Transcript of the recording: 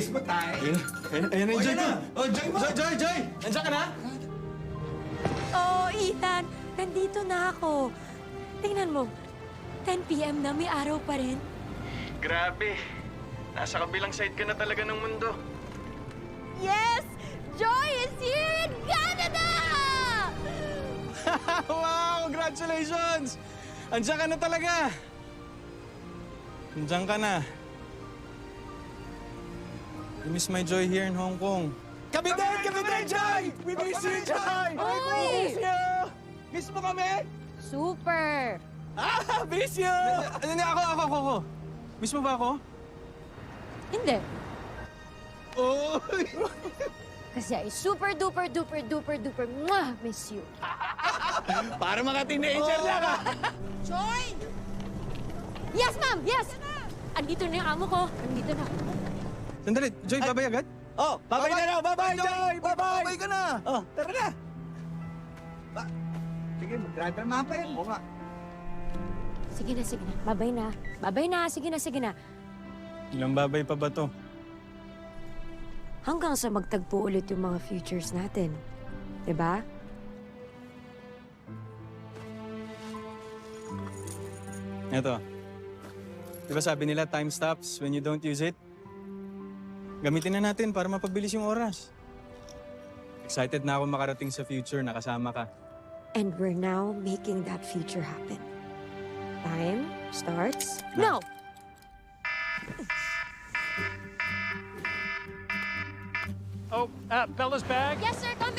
Alis ba tayo? Ayun na yung Joy ko. Oh, Joy mo! Joy! Nandiyan ka na? Oh, Ethan, nandito na ako. Tingnan mo, 10 p.m. na, may araw pa rin. Grabe. Nasa kabilang side ka na talaga ng mundo. Yes! Joy is here in Canada! Wow! Congratulations! Andiyan ka na talaga. Andiyan ka na. I miss my Joy here in Hong Kong. Kami din, Joy! We miss you, Joy! Oy! Miss you! Miss mo kami? Super! Miss you! Ako. Miss mo ba ako? Hindi. Oy! Kasi I super duper mwah, miss you. Para mga teenager lang, ha? Joy! Yes, ma'am! Yes! Andito na yung amo ko. Andito na. Sandali, Joy, babay agad? Oh, babay na raw! Babay, Joy! Babay! Babay ka na! Oh, tara na! Sige, magdradrama pa yan. Oo nga. Sige na. Babay na. Sige na. Ilang babay pa ba to? Hanggang sa magtagpo ulit yung mga futures natin. Diba? Eto. Di ba sabi nila time stops when you don't use it? Gamitin na natin para mapagbilis yung oras. Excited na ako makarating sa future na kasama ka. And we're now making that future happen. Time starts now! Oh, Bella's bag? Yes, sir, coming!